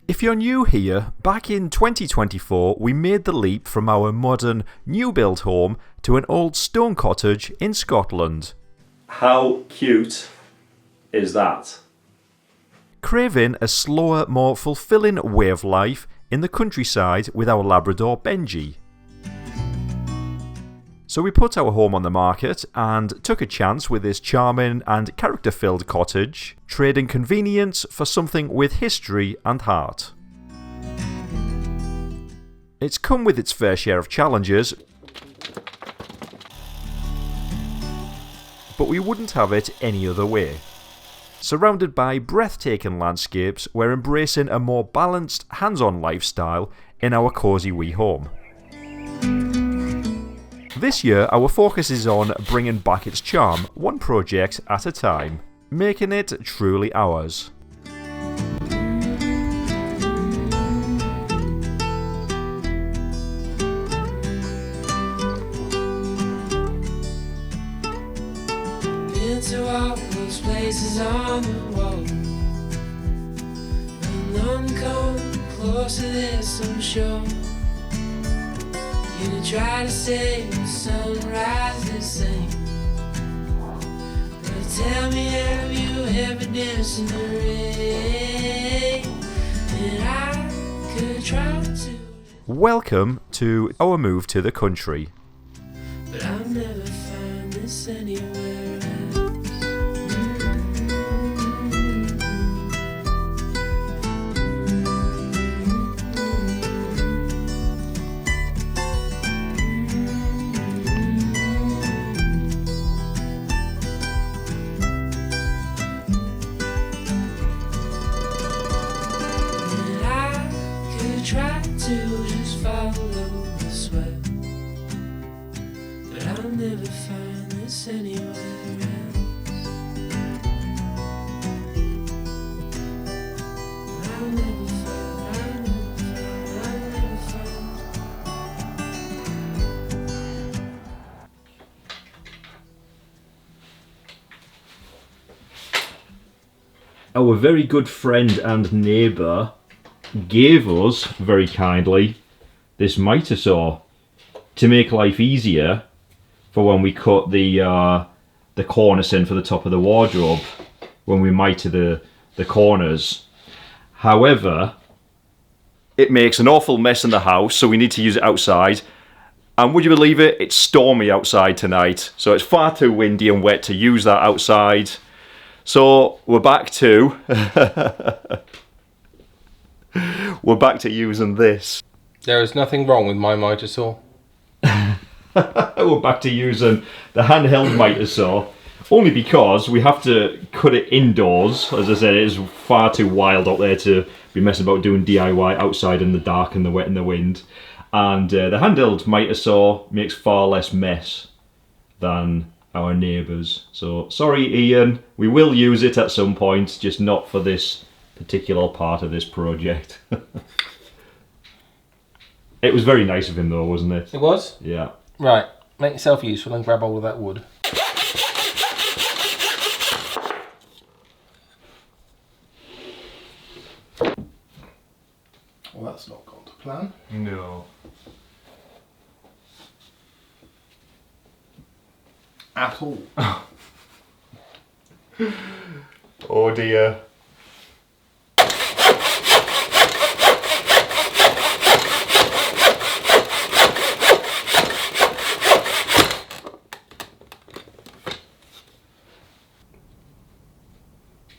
If you're new here, back in 2024 we made the leap from our modern new build home to an old stone cottage in Scotland. How cute is that? Craving a slower, more fulfilling way of life in the countryside with our Labrador Benji. So we put our home on the market and took a chance with this charming and character-filled cottage, trading convenience for something with history and heart. It's come with its fair share of challenges, but we wouldn't have it any other way. Surrounded by breathtaking landscapes, we're embracing a more balanced, hands-on lifestyle in our cosy wee home. This year, our focus is on bringing back its charm, one project at a time, making it truly ours. Been to all those places on the wall, and none come close to this, I'm sure. You try to say the sunrise the same, but tell me, have you ever danced in the rain? And I could try to. Welcome to our move to the country. But I'll never find this anywhere else. Try to just follow the sweat, but I'll never find this anywhere else. I'll never find. Our very good friend and neighbour gave us, very kindly, this 𝗬𝗲𝗀𝗃 to make life easier for when we cut the cornicing for the top of the wardrobe, when we mitre the corners. However, it makes an awful mess in the house, so we need to use it outside. And would you believe it, it's stormy outside tonight, so it's far too windy and wet to use that outside. So we're back to we're back to using this. There is nothing wrong with my 𝗬𝗲𝗀𝗃. We're back to using the handheld 𝗬𝗀𝗀𝗃, only because we have to cut it indoors. As I said, it is far too wild out there to be messing about doing DIY outside in the dark and the wet and the wind. And the handheld 𝗬𝗀𝗀𝗃 makes far less mess than our neighbours. So sorry Ian, we will use it at some point, just not for this particular part of this project. It was very nice of him though, wasn't it? It was? Yeah. Right, make yourself useful and grab all of that wood. Well, that's not gone to plan. No. At all. Oh dear.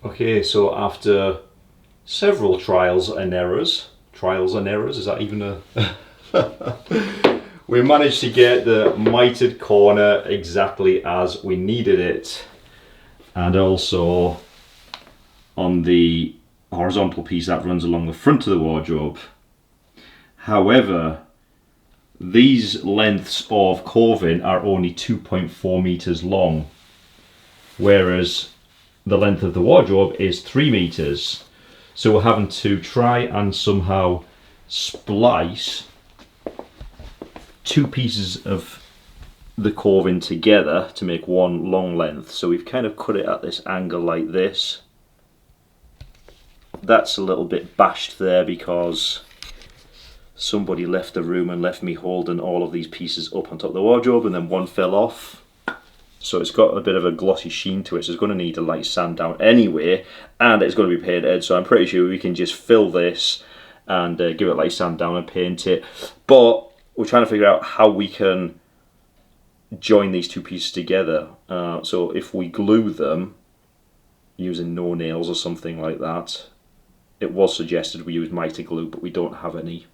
Okay, so after several trials and errors, is that even a... we managed to get the mitered corner exactly as we needed it, and also on the horizontal piece that runs along the front of the wardrobe. However, these lengths of coving are only 2.4 meters long, whereas the length of the wardrobe is 3 meters. So we're having to try and somehow splice two pieces of the coving together to make one long length. So we've kind of cut it at this angle like this. that's a little bit bashed there because somebody left the room and left me holding all of these pieces up on top of the wardrobe, and then one fell off. So it's got a bit of a glossy sheen to it, so it's going to need a light sand down anyway, and it's going to be painted, so I'm pretty sure we can just fill this and give it a light sand down and paint it. But we're trying to figure out how we can join these two pieces together. So if we glue them using no nails or something like that, it was suggested we use mitre glue, but we don't have any.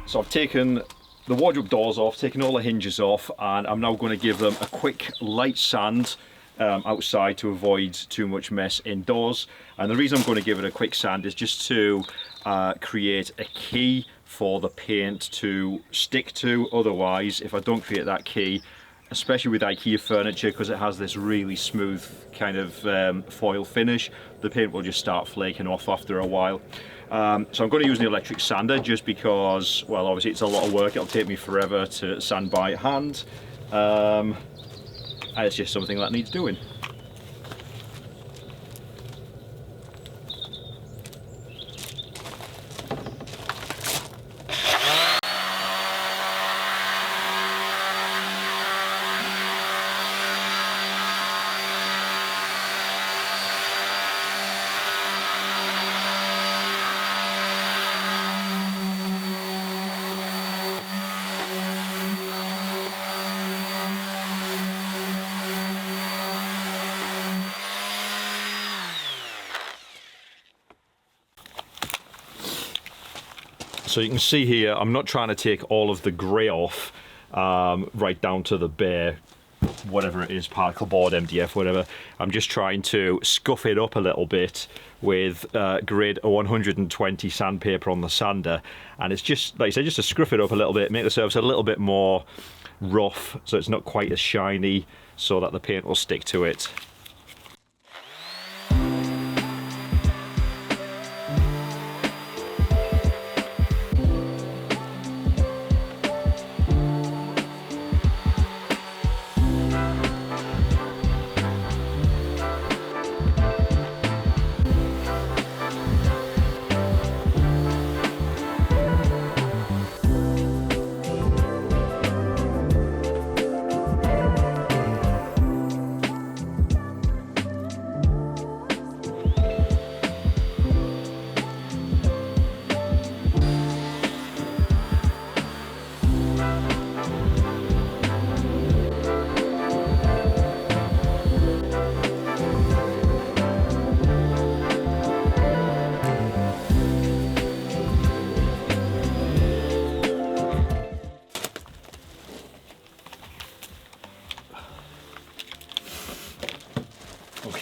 So I've taken the wardrobe doors off, taken all the hinges off, and I'm now going to give them a quick light sand outside to avoid too much mess indoors. And the reason I'm going to give it a quick sand is just to create a key for the paint to stick to. Otherwise, if I don't create that key, especially with IKEA furniture, because it has this really smooth kind of foil finish, the paint will just start flaking off after a while. So I'm going to use an electric sander just because, well, obviously it's a lot of work. It'll take me forever to sand by hand. And it's just something that needs doing. So you can see here, I'm not trying to take all of the grey off, right down to the bare, whatever it is, particle board, MDF, whatever. I'm just trying to scuff it up a little bit with grade 120 sandpaper on the sander. And it's just, like I said, just to scruff it up a little bit, make the surface a little bit more rough, so it's not quite as shiny, so that the paint will stick to it.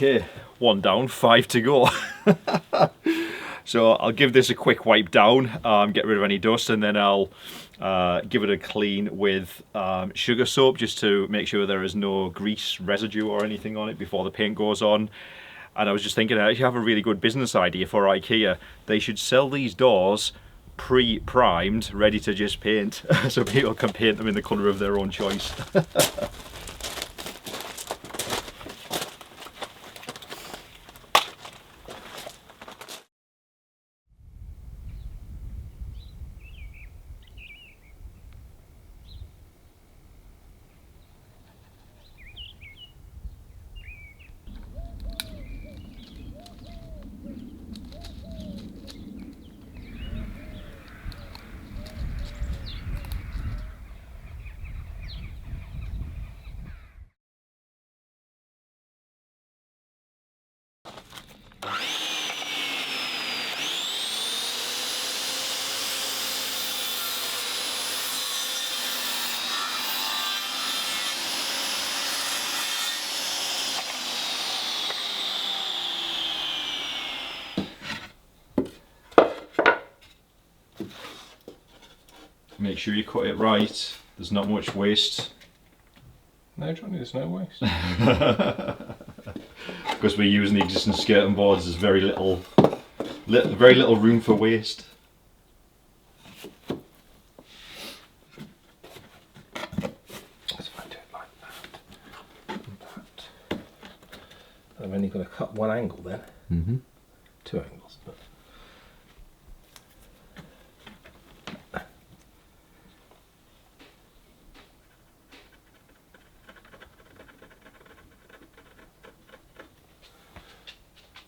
Okay, one down, 5 to go. So I'll give this a quick wipe down, get rid of any dust, and then I'll give it a clean with sugar soap just to make sure there is no grease residue or anything on it before the paint goes on. And I was just thinking, I actually have a really good business idea for IKEA. They should sell these doors pre-primed, ready to just paint, so people can paint them in the colour of their own choice. Make sure you cut it right. There's not much waste. No, Johnny, there's no waste. Because we're using the existing skirting boards, there's very little room for waste. Let's find it like that. And that. I'm only going to cut one angle then. Mm-hmm. Two angles, but.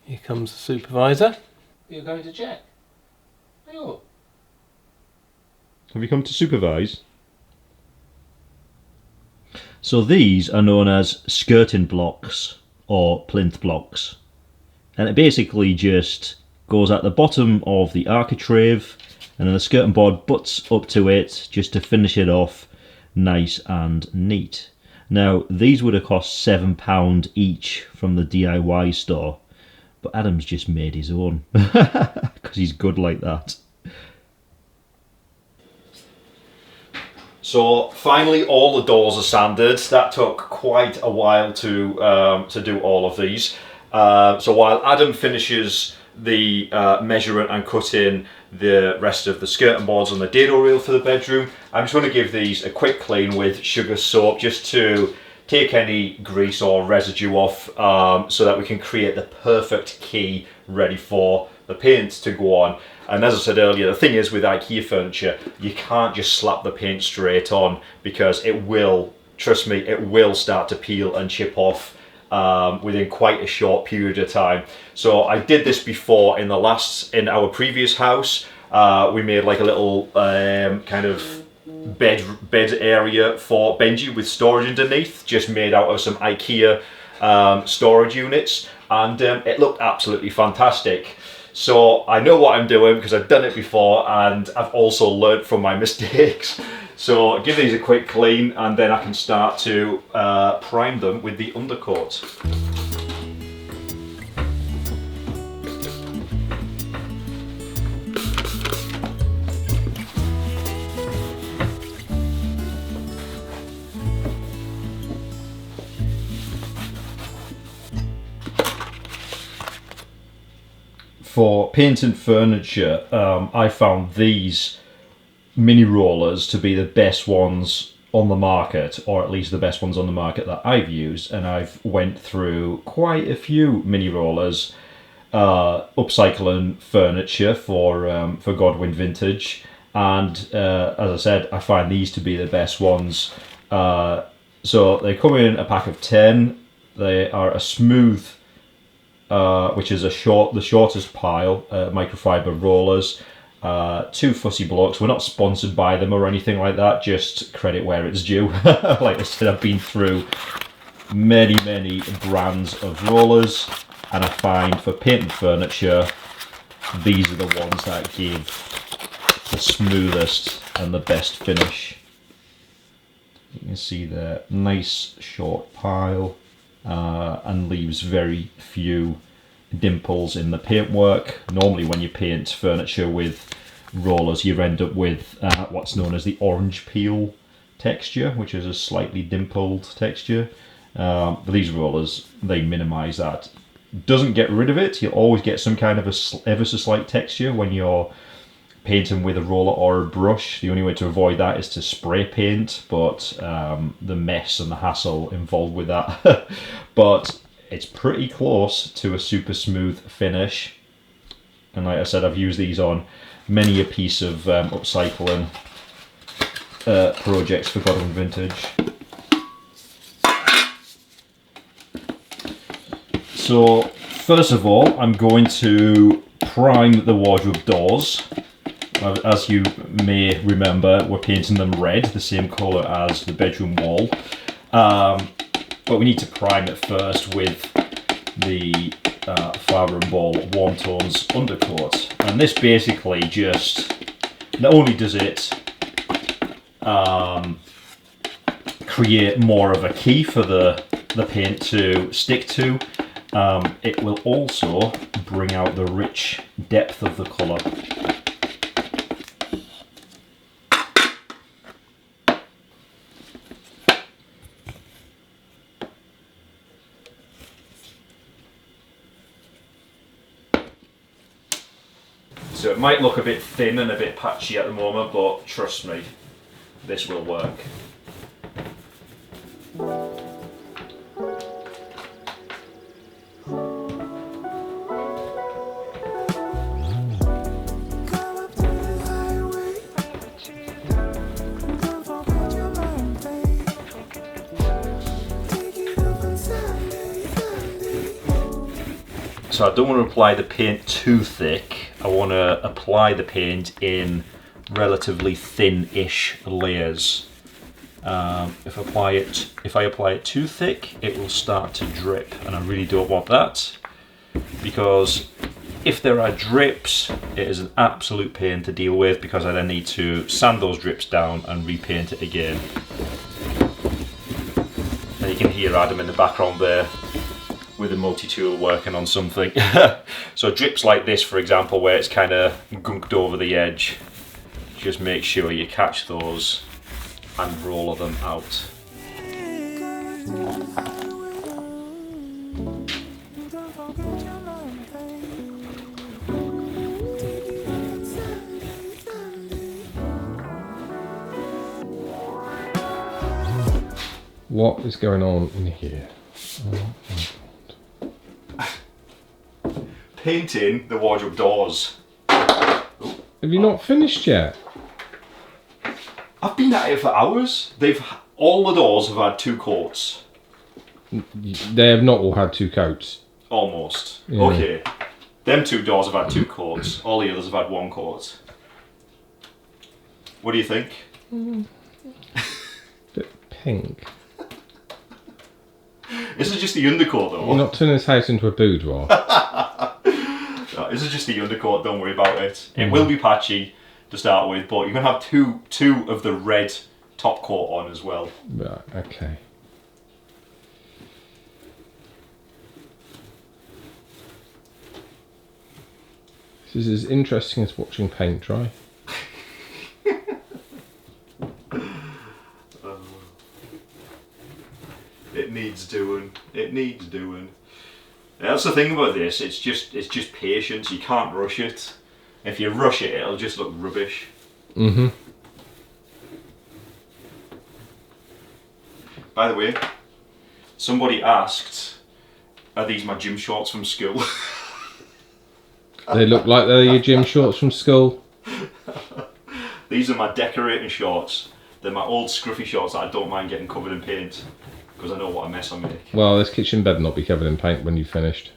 Here comes the supervisor. You're going to check. Oh. Have you come to supervise? So these are known as skirting blocks or plinth blocks, and it basically just goes at the bottom of the architrave, and then the skirting board butts up to it just to finish it off nice and neat. Now these would have cost £7 each from the DIY store, but Adam's just made his own because he's good like that. So finally all the doors are sanded. That took quite a while to do all of these. So while Adam finishes the measuring and cutting the rest of the skirting boards on the dado rail for the bedroom, I'm just going to give these a quick clean with sugar soap just to take any grease or residue off, so that we can create the perfect key ready for the paint to go on. And as I said earlier, the thing is with IKEA furniture, you can't just slap the paint straight on, because it will, trust me, it will start to peel and chip off within quite a short period of time. So I did this before in our previous house. We made like a little kind of bed area for Benji with storage underneath, just made out of some IKEA storage units, and it looked absolutely fantastic. So I know what I'm doing because I've done it before, and I've also learnt from my mistakes. So give these a quick clean, and then I can start to prime them with the undercoat. For painting furniture, I found these mini rollers to be the best ones on the market, or at least the best ones on the market that I've used, and I've went through quite a few mini rollers upcycling furniture for Godwin Vintage, and as I said, I find these to be the best ones. So they come in a pack of 10. They are a smooth, which is the shortest pile, microfiber rollers, 2 fussy blocks. We're not sponsored by them or anything like that, just credit where it's due. Like I said, I've been through many brands of rollers, and I find for painting furniture, these are the ones that give the smoothest and the best finish. You can see the nice short pile, and leaves very few dimples in the paintwork. Normally when you paint furniture with rollers, you end up with what's known as the orange peel texture, which is a slightly dimpled texture. But these rollers, they minimise that. Doesn't get rid of it. You'll always get some kind of ever so slight texture when you're painting with a roller or a brush. The only way to avoid that is to spray paint, but the mess and the hassle involved with that. But it's pretty close to a super smooth finish, and like I said, I've used these on many a piece of upcycling projects for Godwin Vintage. So first of all, I'm going to prime the wardrobe doors. As you may remember, we're painting them red, the same colour as the bedroom wall. But we need to prime it first with the 𝗪𝗏𝗏 Warm Tones undercoat. And this basically just, not only does it create more of a key for the paint to stick to, it will also bring out the rich depth of the colour. So it might look a bit thin and a bit patchy at the moment, but trust me, this will work. So I don't want to apply the paint too thick. I want to apply the paint in relatively thin-ish layers. If I apply it too thick, it will start to drip, and I really don't want that, because if there are drips, it is an absolute pain to deal with, because I then need to sand those drips down and repaint it again. And you can hear Adam in the background there with a multi-tool working on something. So drips like this, for example, where it's kind of gunked over the edge, just make sure you catch those and roll them out. What is going on in here? Oh, Painting the wardrobe doors. have you not finished yet? I've been at it for hours. All the doors have had 2 coats. They have not all had 2 coats. Almost. Yeah. Okay. Them 2 doors have had 2 coats. All the others have had 1 coat. What do you think? Bit pink. This is just the undercoat though. You're not turning this house into a boudoir. No, this is just the undercoat, don't worry about it. It will be patchy to start with, but you're going to have two of the red top coat on as well. Right, okay. This is as interesting as watching paint dry. It needs doing. It needs doing. That's the thing about this. It's just patience. You can't rush it. If you rush it, it'll just look rubbish. Mm-hmm. By the way, somebody asked, "Are these my gym shorts from school?" They look like they're your gym shorts from school. These are my decorating shorts. They're my old scruffy shorts that I don't mind getting covered in paint, because I know what a mess I make. Well, this kitchen better not be covered in paint when you've finished.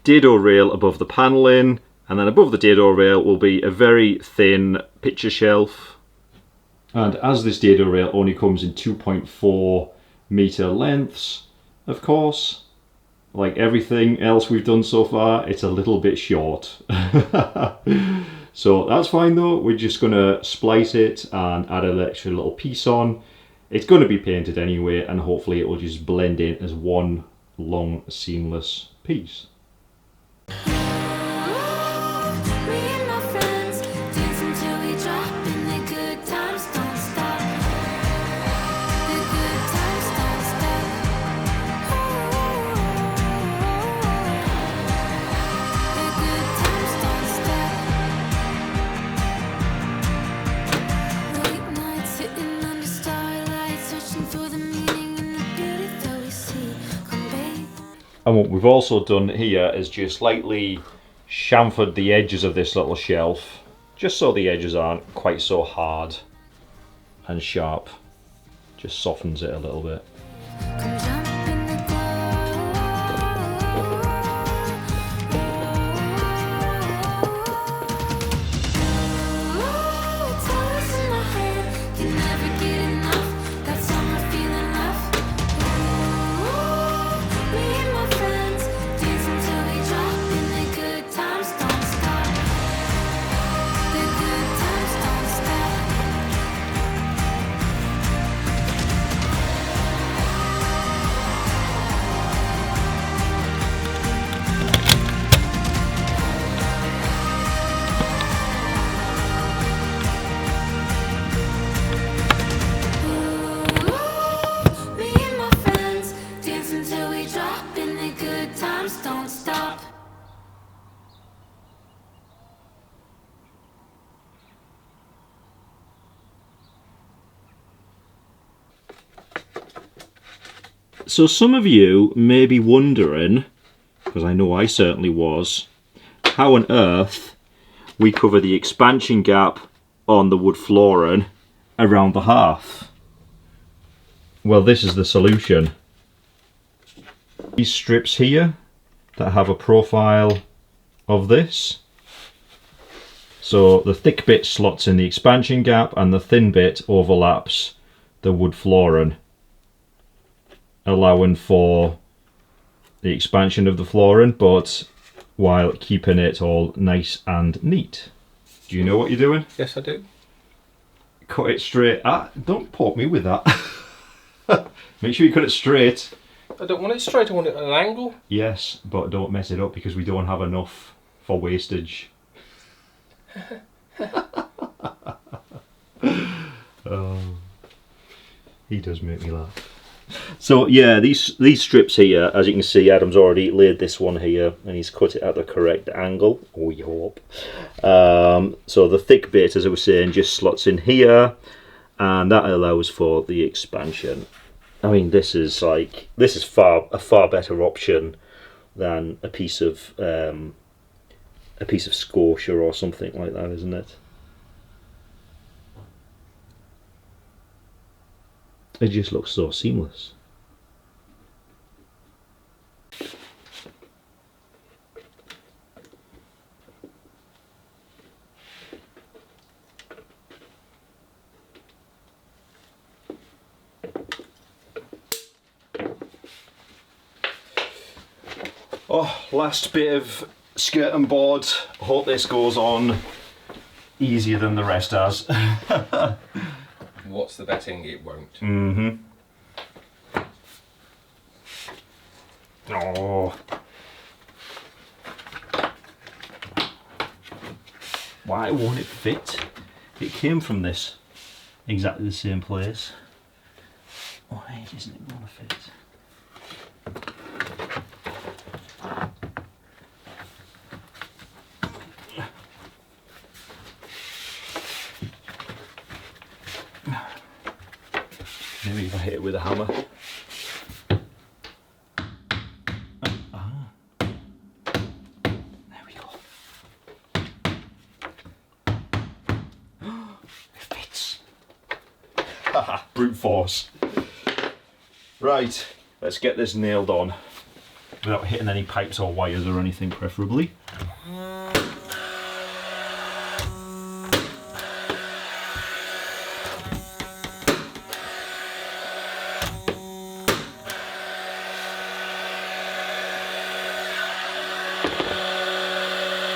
Dado rail above the panelling, and then above the dado rail will be a very thin picture shelf. And as this dado rail only comes in 2.4 metre lengths, of course, like everything else we've done so far, it's a little bit short. So that's fine though. We're just going to splice it and add an extra little piece on. It's going to be painted anyway, and hopefully it will just blend in as one long seamless piece. And what we've also done here is just lightly chamfered the edges of this little shelf, just so the edges aren't quite so hard and sharp. Just softens it a little bit. So some of you may be wondering, because I know I certainly was, how on earth we cover the expansion gap on the wood flooring around the hearth. Well, this is the solution. These strips here that have a profile of this. So the thick bit slots in the expansion gap and the thin bit overlaps the wood flooring, allowing for the expansion of the flooring, but while keeping it all nice and neat. Do you know what you're doing? Yes, I do. Cut it straight. Don't poke me with that. Make sure you cut it straight. I don't want it straight, I want it at an angle. Yes, but don't mess it up because we don't have enough for wastage. Oh, he does make me laugh. So yeah, these strips here, as you can see, Adam's already laid this one here and he's cut it at the correct angle, we hope. So the thick bit, as I was saying, just slots in here, and that allows for the expansion. I mean, this is a far better option than a piece of squash or something like that, isn't it? It just looks so seamless. Oh, last bit of skirting board. Hope this goes on easier than the rest has. What's the betting? It won't. Mm-hmm. Oh. Why won't it fit? It came from this exactly the same place. Why doesn't it want to fit? Maybe if I hit it with a hammer. There we go. It fits. Haha, brute force. Right, let's get this nailed on without hitting any pipes or wires or anything, preferably.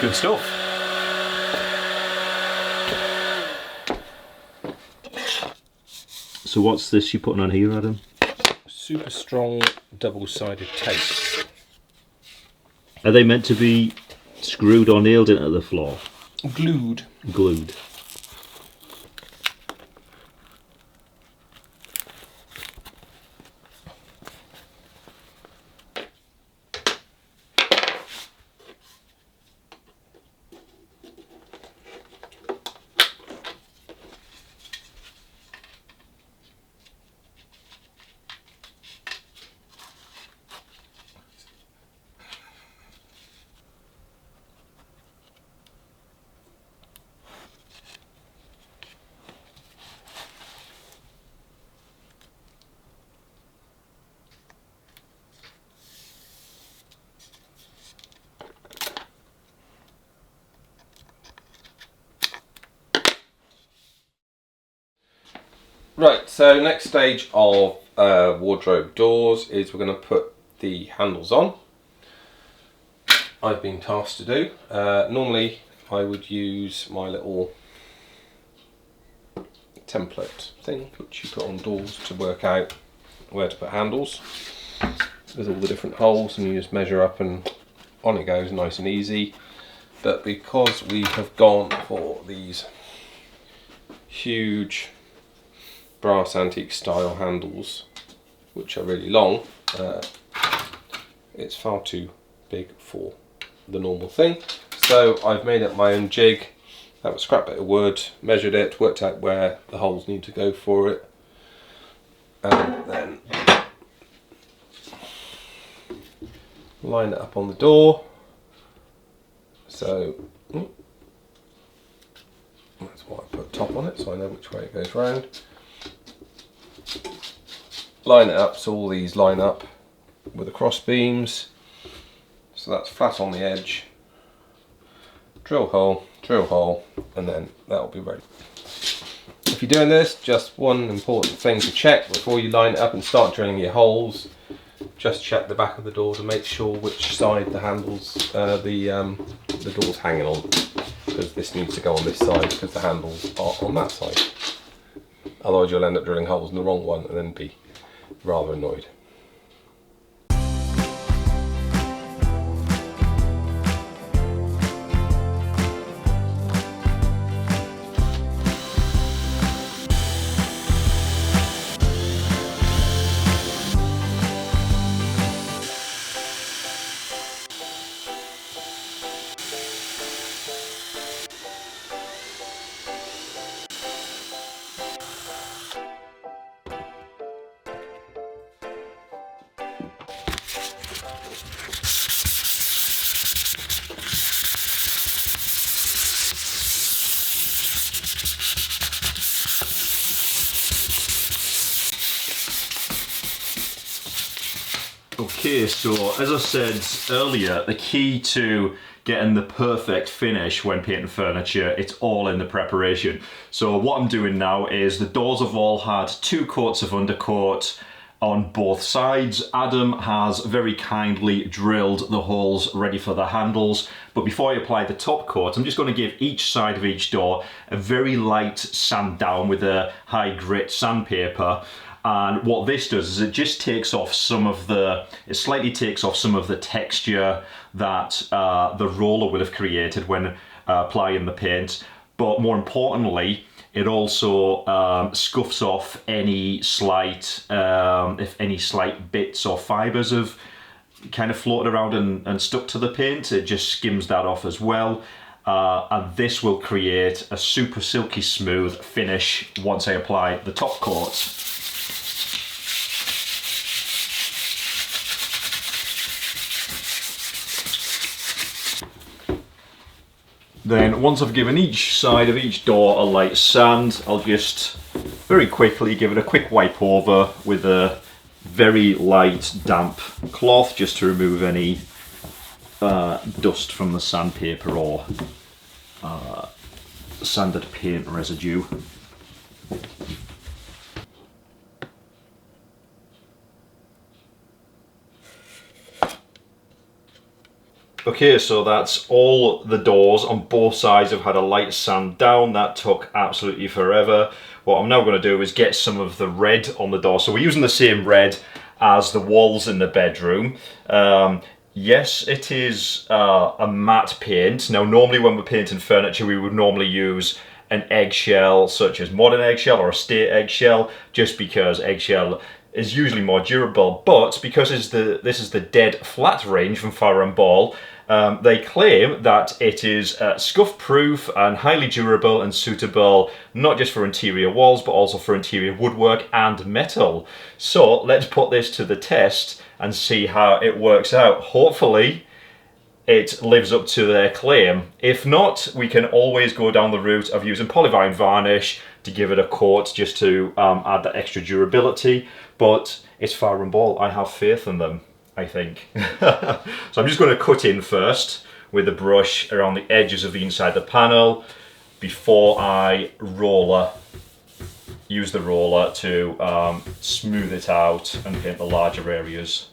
Good stuff. So what's this you're putting on here, Adam? Super strong double-sided tape. Are they meant to be screwed or nailed into the floor? Glued. Glued. Right, so next stage of wardrobe doors is we're going to put the handles on. I've been tasked to do. Normally I would use my little template thing which you put on doors to work out where to put handles with all the different holes, and you just measure up and on it goes, nice and easy. But because we have gone for these huge brass antique style handles which are really long, it's far too big for the normal thing, so I've made up my own jig. That was a scrap bit of wood, measured it, worked out where the holes need to go for it, and then line it up on the door. So that's why I put top on it, so I know which way it goes round. Line it up so all these line up with the cross beams. So that's flat on the edge. Drill hole, and then that'll be ready. If you're doing this, just one important thing to check before you line it up and start drilling your holes. Just check the back of the door to make sure which side the handles, the door's hanging on, because this needs to go on this side because the handles are on that side. Otherwise you'll end up drilling holes in the wrong one and then be rather annoyed. Okay, so as I said earlier, the key to getting the perfect finish when painting furniture, it's all in the preparation. So what I'm doing now is the doors have all had 2 coats of undercoat on both sides. Adam has very kindly drilled the holes ready for the handles, but before I apply the top coat, I'm just going to give each side of each door a very light sand down with a high grit sandpaper. And what this does is it just takes off some of the, it slightly takes off some of the texture that the roller would have created when applying the paint. But more importantly, it also scuffs off any slight, if any slight bits or fibres have kind of floated around and stuck to the paint. It just skims that off as well. And this will create a super silky smooth finish once I apply the top coat. Then once I've given each side of each door a light sand, I'll just very quickly give it a quick wipe over with a very light damp cloth just to remove any dust from the sandpaper or sanded paint residue. Okay, so that's all the doors on both sides have had a light sand down. That took absolutely forever. What I'm now going to do is get some of the red on the door. So we're using the same red as the walls in the bedroom. Yes, it is a matte paint. Now normally when we're painting furniture we would normally use an eggshell such as modern eggshell or a state eggshell, just because eggshell is usually more durable, but because this is the dead flat range from 𝗪𝗏𝗋𝗆, they claim that it is scuff proof and highly durable and suitable not just for interior walls but also for interior woodwork and metal. So let's put this to the test and see how it works out. Hopefully it lives up to their claim. If not, we can always go down the route of using polyvinyl varnish to give it a coat just to add that extra durability. But it's 𝗪𝗏𝗋𝗆, I have faith in them, I think. So I'm just going to cut in first with the brush around the edges of the inside the panel before I use the roller to smooth it out and paint the larger areas.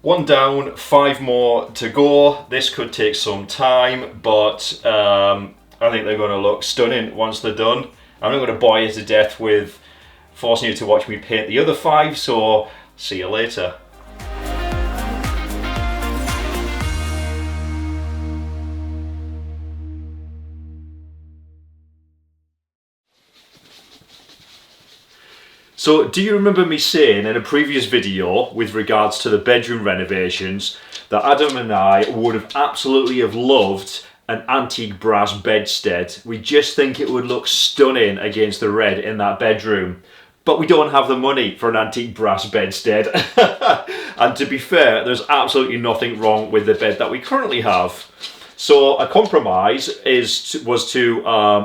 One down, 5 more to go. This could take some time, but I think they're going to look stunning once they're done. I'm not going to bore you to death with forcing you to watch me paint the other 5, so See you later. So, do you remember me saying in a previous video with regards to the bedroom renovations that Adam and I would have absolutely have loved an antique brass bedstead? We just think it would look stunning against the red in that bedroom. But we don't have the money for an antique brass bedstead. And to be fair, there's absolutely nothing wrong with the bed that we currently have. So a compromise was to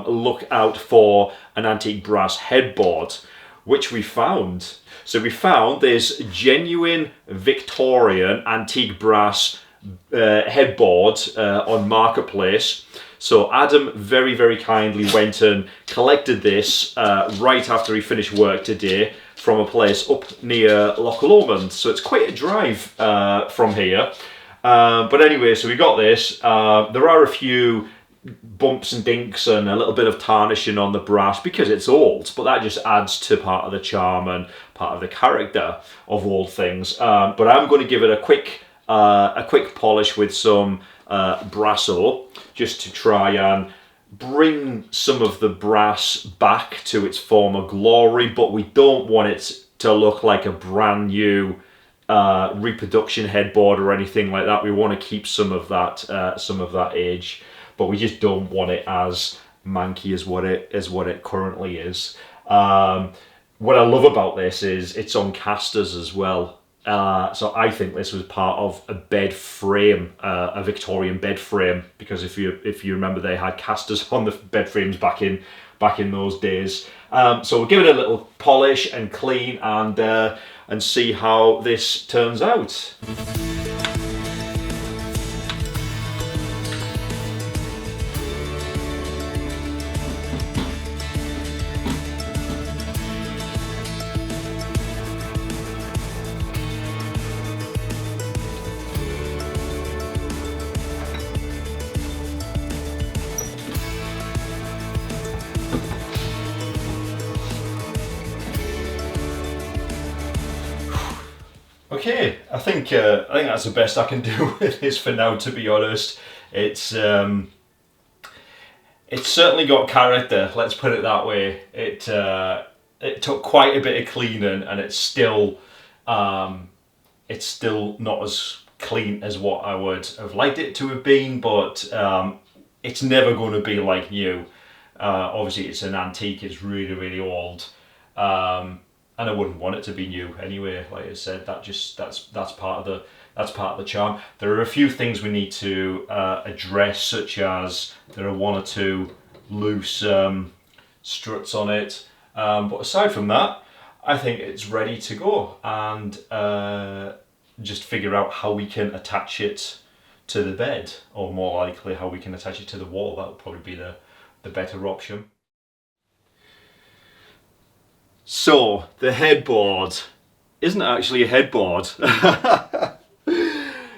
look out for an antique brass headboard, which we found. So we found this genuine Victorian antique brass headboard on Marketplace. So Adam very, very kindly went and collected this right after he finished work today from a place up near 𝗪𝗏𝗪𝗏. So it's quite a drive from here. But anyway, so we got this. There are a few bumps and dinks and a little bit of tarnishing on the brass because it's old, but that just adds to part of the charm and part of the character of old things. But I'm going to give it a quick polish with some Brasso, just to try and bring some of the brass back to its former glory, but we don't want it to look like a brand new reproduction headboard or anything like that. We want to keep some of that age, but we just don't want it as manky as what it currently is. What I love about this is it's on casters as well. So I think this was part of a bed frame, a Victorian bed frame, because if you remember, they had casters on the bed frames back in those days. So we'll give it a little polish and clean and see how this turns out. Okay, I think that's the best I can do with this for now, to be honest. It's certainly got character, let's put it that way. It took quite a bit of cleaning, and it's still not as clean as what I would have liked it to have been, but it's never going to be like new. Obviously it's an antique, it's really, really old. And I wouldn't want it to be new anyway. Like I said, that's part of the charm. There are a few things we need to address, such as there are one or two loose struts on it. But aside from that, I think it's ready to go, and just figure out how we can attach it to the bed, or more likely how we can attach it to the wall. That would probably be the better option. So, the headboard isn't actually a headboard.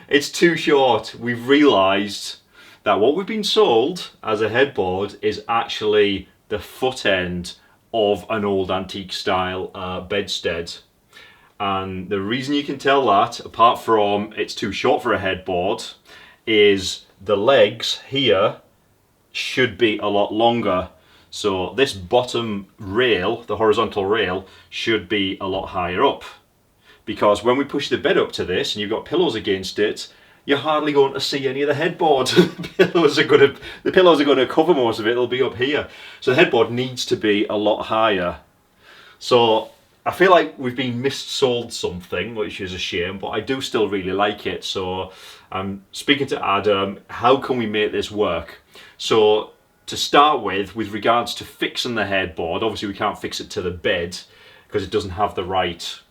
It's too short. We've realised that what we've been sold as a headboard is actually the foot end of an old antique style bedstead. And the reason you can tell that, apart from it's too short for a headboard, is the legs here should be a lot longer. So this bottom rail, the horizontal rail, should be a lot higher up, because when we push the bed up to this and you've got pillows against it, you're hardly going to see any of the headboard. The pillows are going to cover most of it. It'll be up here. So the headboard needs to be a lot higher. So I feel like we've been missold something, which is a shame, but I do still really like it. So I'm speaking to Adam, how can we make this work? So to start with regards to fixing the headboard, obviously we can't fix it to the bed because it doesn't have the right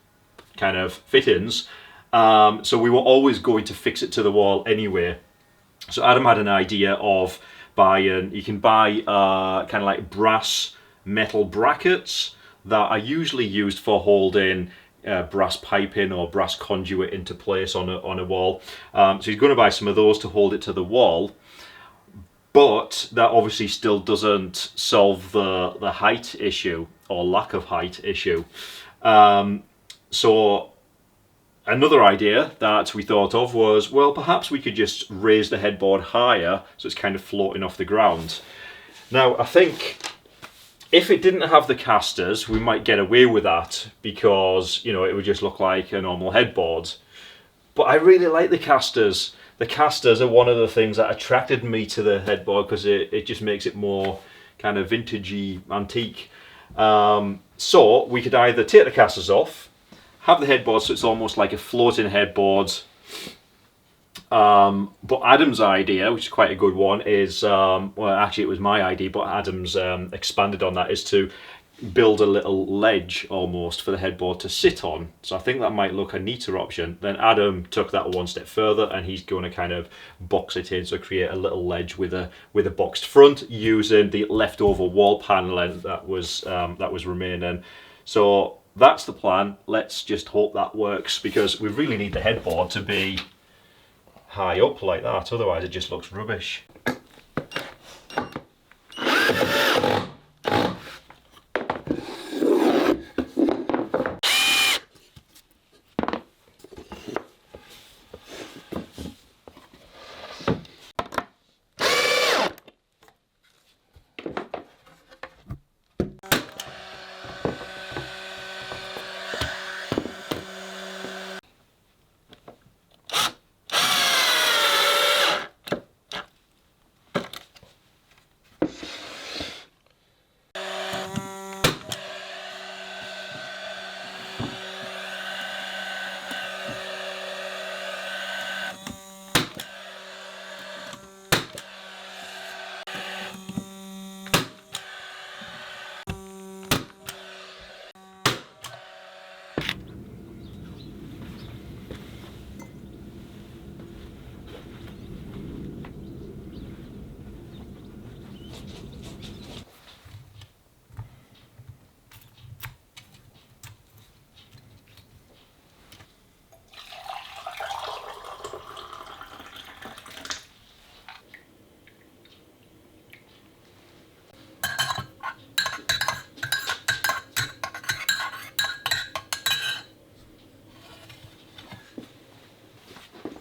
kind of fittings. So we were always going to fix it to the wall anyway. So Adam had an idea of you can buy kind of like brass metal brackets that are usually used for holding brass piping or brass conduit into place on a wall. So he's going to buy some of those to hold it to the wall. But that obviously still doesn't solve the height issue, or lack of height issue. So another idea that we thought of was, well, perhaps we could just raise the headboard higher so it's kind of floating off the ground. Now, I think if it didn't have the casters, we might get away with that because, you know, it would just look like a normal headboard. But I really like the casters. The casters are one of the things that attracted me to the headboard because it just makes it more kind of vintagey, antique. So we could either take the casters off, have the headboard so it's almost like a floating headboard. But Adam's idea, which is quite a good one, is, well, actually it was my idea, but Adam's expanded on that, is to build a little ledge almost for the headboard to sit on. So I think that might look a neater option. Then Adam took that one step further and he's going to kind of box it in, so create a little ledge with a boxed front using the leftover wall paneling that was remaining. So that's the plan. Let's just hope that works because we really need the headboard to be high up like that, otherwise it just looks rubbish.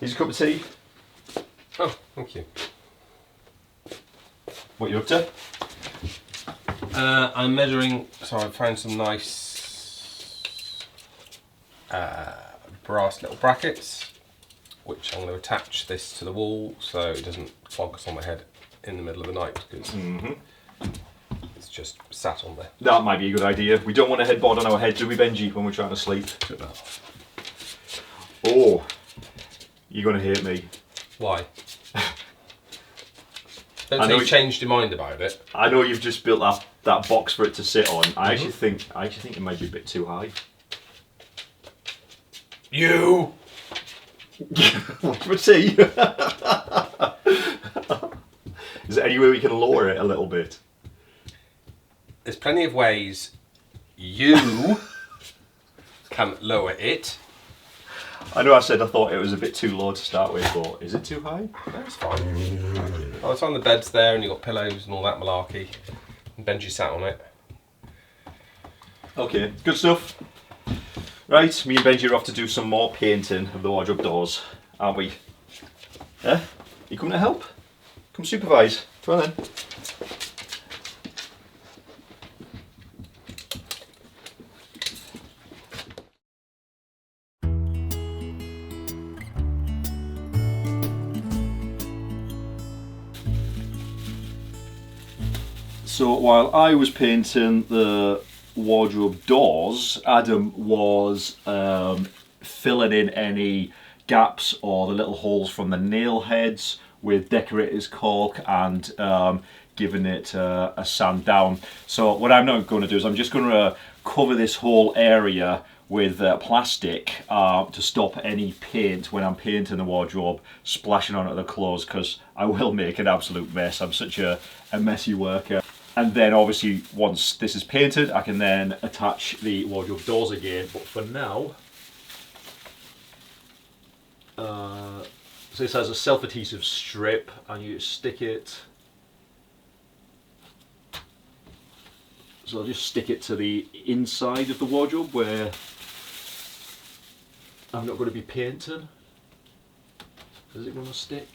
Here's a cup of tea. Oh, thank you. What are you up to? I'm measuring, so I found some nice brass little brackets, which I'm going to attach this to the wall so it doesn't clog us on the head in the middle of the night because it's just sat on there. That might be a good idea. We don't want a headboard on our head, do we, Benji, when we're trying to sleep? Oh, you're going to hate me. Why? Don't say you changed your mind about it. I know you've just built that box for it to sit on. I actually think it might be a bit too high. You! For tea? Is there any way we can lower it a little bit? There's plenty of ways you can lower it. I know I said I thought it was a bit too low to start with, but is it too high? No, it's fine. Oh, it's on the beds there and you've got pillows and all that malarkey. And Benji sat on it. Okay, good stuff. Right, me and Benji are off to do some more painting of the wardrobe doors, aren't we? Yeah? You coming to help? Come supervise. Come on then. So while I was painting the wardrobe doors, Adam was filling in any gaps or the little holes from the nail heads with decorator's caulk and giving it a sand down. So what I'm now going to do is I'm just going to cover this whole area with plastic to stop any paint when I'm painting the wardrobe splashing onto the clothes, because I will make an absolute mess. I'm such a messy worker. And then obviously once this is painted I can then attach the wardrobe doors again, but for now so this has a self-adhesive strip and you stick it, so I'll just stick it to the inside of the wardrobe where I'm not going to be painting. Is it going to stick?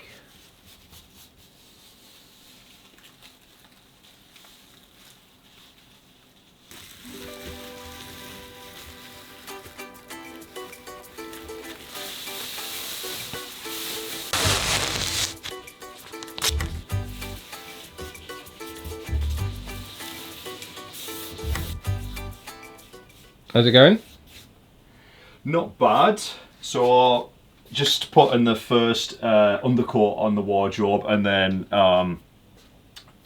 How's it going? Not bad. So just putting the first undercoat on the wardrobe, and then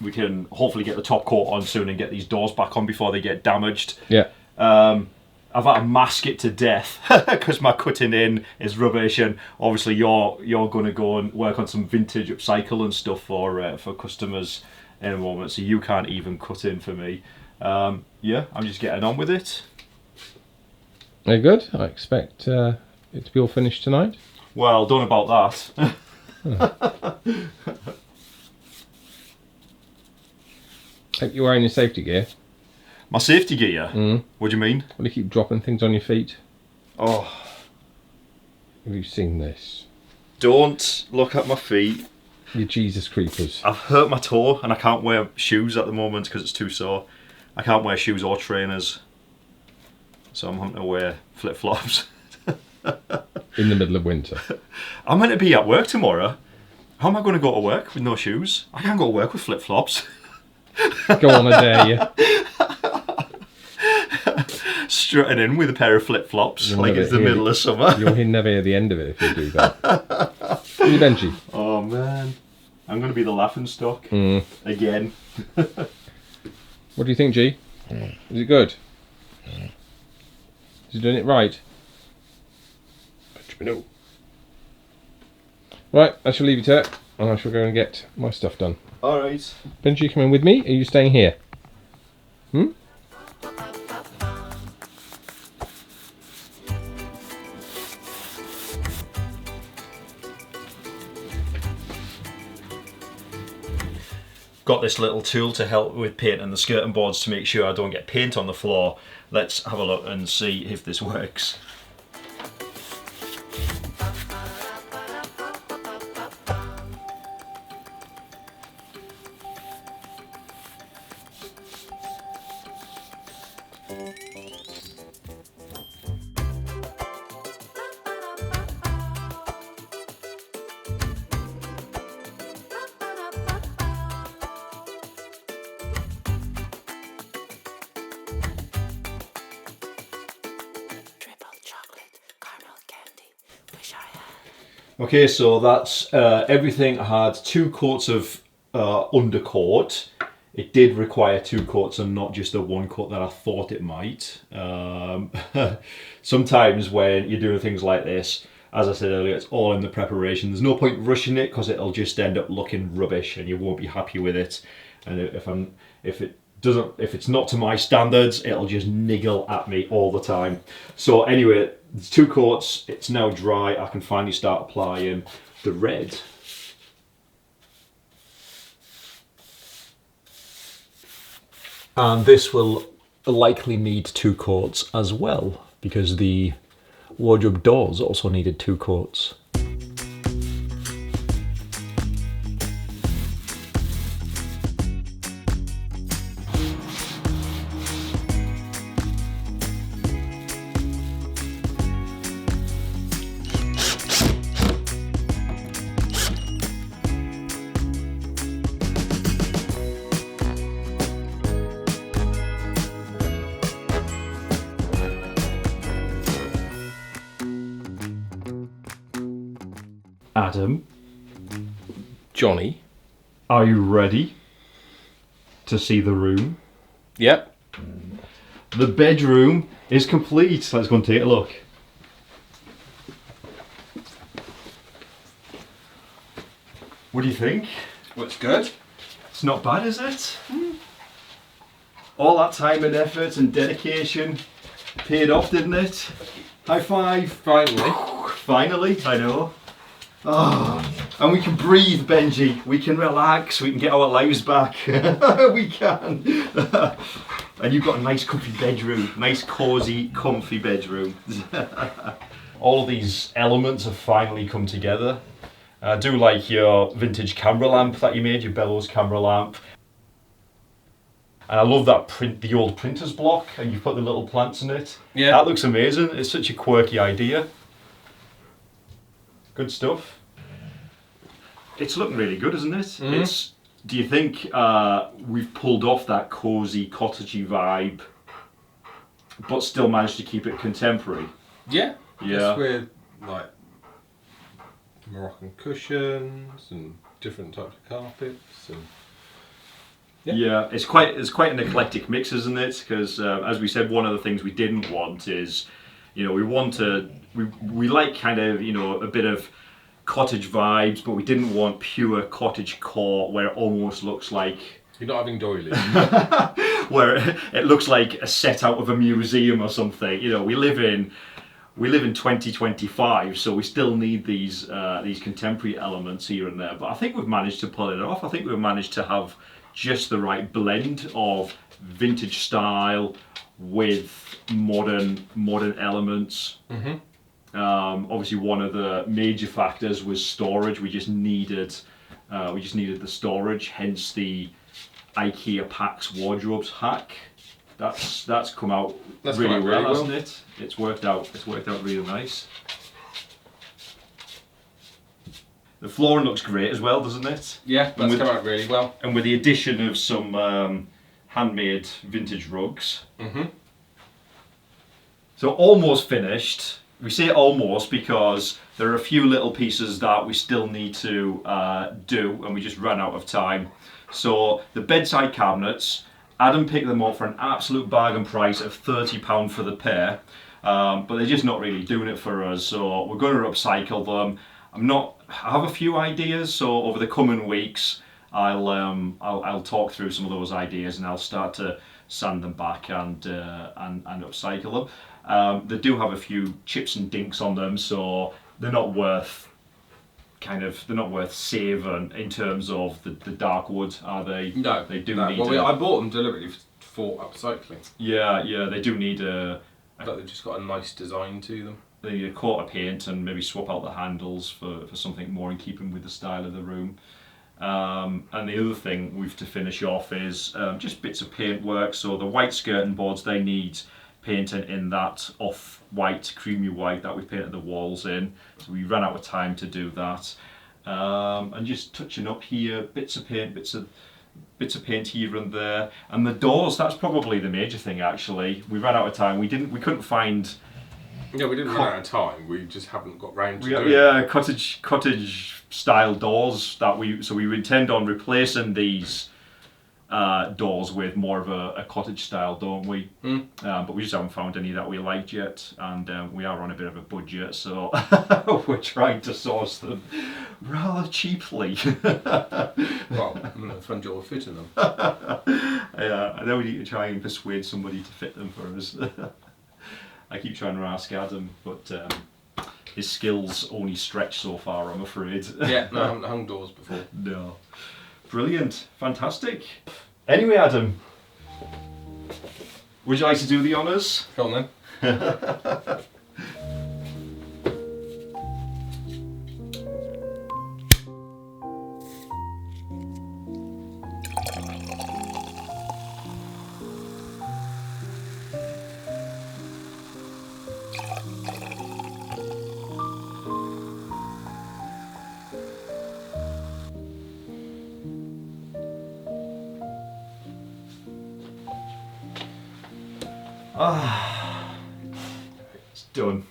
we can hopefully get the top coat on soon and get these doors back on before they get damaged. Yeah. I've had to mask it to death because my cutting in is rubbish, and obviously you're going to go and work on some vintage upcycle and stuff for customers in a moment, so you can't even cut in for me. Yeah, I'm just getting on with it. Very good. I expect it to be all finished tonight. Well, don't know about that. Hope you're wearing your safety gear. My safety gear? Mm. What do you mean? Will you keep dropping things on your feet? Oh, Have you seen this? don't look at my feet. Your 𝗂𝗲𝗃𝗃. I've hurt my toe and I can't wear shoes at the moment because it's too sore. I can't wear shoes or trainers, so I'm having to wear flip-flops. In the middle of winter. I'm meant to be at work tomorrow. How am I going to go to work with no shoes? I can't go to work with flip-flops. Go on, I dare you. Strutting in with a pair of flip-flops like it's the middle of summer. You'll never hear the end of it if you do that. Are you Benji? Oh man, I'm going to be the laughing stock again. What do you think, G? Is it good? Is he doing it right? No. Right, I shall leave you to it, and I shall go and get my stuff done. Alright. Benji, coming with me? Are you staying here? Hmm? Got this little tool to help with painting the skirting boards to make sure I don't get paint on the floor. Let's have a look and see if this works. Okay, so that's everything. I had 2 coats of undercoat. It did require 2 coats and not just the 1 coat that I thought it might. Sometimes when you're doing things like this, as I said earlier, it's all in the preparation. There's no point rushing it because it'll just end up looking rubbish and you won't be happy with it. And if it's not to my standards, it'll just niggle at me all the time. So anyway, there's 2 coats, it's now dry. I can finally start applying the red. And this will likely need 2 coats as well, because the wardrobe doors also needed 2 coats. Adam, Johnny. are you ready to see the room? Yep. The bedroom is complete. Let's go and take a look. What do you think? Looks good. It's not bad, is it? All that time and effort and dedication paid off, didn't it? High five. Finally. Finally, I know. Oh, and we can breathe, Benji. We can relax. We can get our lives back. We can. And you've got a nice comfy bedroom. Nice, cosy, comfy bedroom. all of these elements have finally come together. I do like your vintage camera lamp that you made, your bellows camera lamp. And I love that the old printer's block, and you put the little plants in it. Yeah. That looks amazing. It's such a quirky idea. Good stuff. It's looking really good, isn't it? Mm-hmm. Do you think we've pulled off that cosy, cottagey vibe, but still managed to keep it contemporary? Yeah. Yeah. Just with like Moroccan cushions and different types of carpets and. Yeah, it's quite an eclectic mix, isn't it? Because as we said, one of the things we didn't want is, you know, we like kind of, you know, a bit of cottage vibes, but we didn't want pure cottage core where it almost looks like you're not having doilies. where it looks like a set out of a museum or something. You know, we live in 2025, so we still need these contemporary elements here and there. But I think we've managed to pull it off. I think we've managed to have just the right blend of vintage style with modern elements. Mm-hmm. Obviously, one of the major factors was storage. We just needed the storage. Hence the IKEA PAX wardrobes hack. That's come out really well, hasn't it? It's worked out really nice. The flooring looks great as well, doesn't it? Yeah, that's come out really well. And with the addition of some handmade vintage rugs. Mm-hmm. So almost finished. We say almost because there are a few little pieces that we still need to do, and we just ran out of time. So the bedside cabinets, Adam picked them up for an absolute bargain price of £30 for the pair, but they're just not really doing it for us. So we're going to upcycle them. I have a few ideas, so over the coming weeks I'll talk through some of those ideas, and I'll start to sand them back and upcycle them. They do have a few chips and dinks on them, so they're not worth saving in terms of the dark wood, are they? No, they do need. Well, I bought them deliberately for upcycling. Yeah, they do need but they've just got a nice design to them. They need a coat of paint and maybe swap out the handles for something more in keeping with the style of the room. And the other thing we've to finish off is just bits of paint work. So the white skirting boards, they need painting in that off-white, creamy white that we painted the walls in. So we ran out of time to do that. And just touching up here, bits of paint, bits of paint here and there. And the doors, that's probably the major thing actually. We ran out of time. We couldn't find. Yeah, we didn't run out of time. We just haven't got round to doing it. Yeah, cottage style doors that we intend on replacing these doors with more of a cottage style, don't we? But we just haven't found any that we liked yet, and we are on a bit of a budget, so we're trying to source them rather cheaply. Well, the front door will fit in them. Yeah, I know we need to try and persuade somebody to fit them for us. I keep trying to ask Adam, but his skills only stretch so far, I'm afraid. Yeah, no, I haven't hung doors before. No. Brilliant. Fantastic. Anyway, Adam, would you like to do the honours? Go on then. It's done.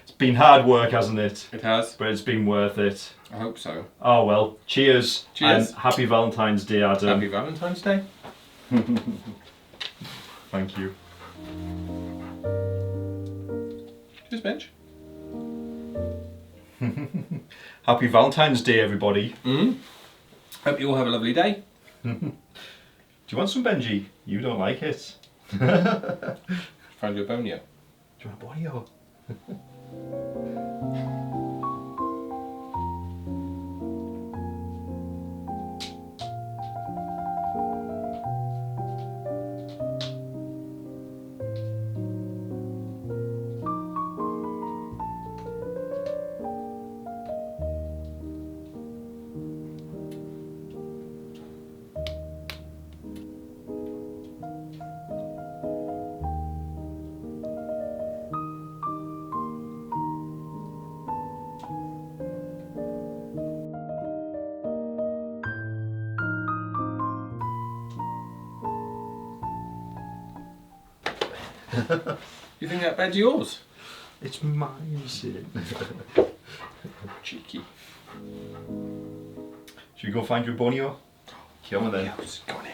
It's been hard work, hasn't it? It has. But it's been worth it. I hope so. Oh well, cheers. Cheers. And happy Valentine's Day, Adam. Happy Valentine's Day. Thank you. Cheers, Benj. Happy Valentine's Day, everybody. Hope you all have a lovely day. Do you want some, Benji? You don't like it. Found your bone yet? Do you want a boyo? You think that bed's yours? It's mine, Sid. Cheeky. Should we go find your 𝗏𝗏𝗧𝗏? Come on then. Go on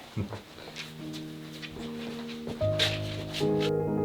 in.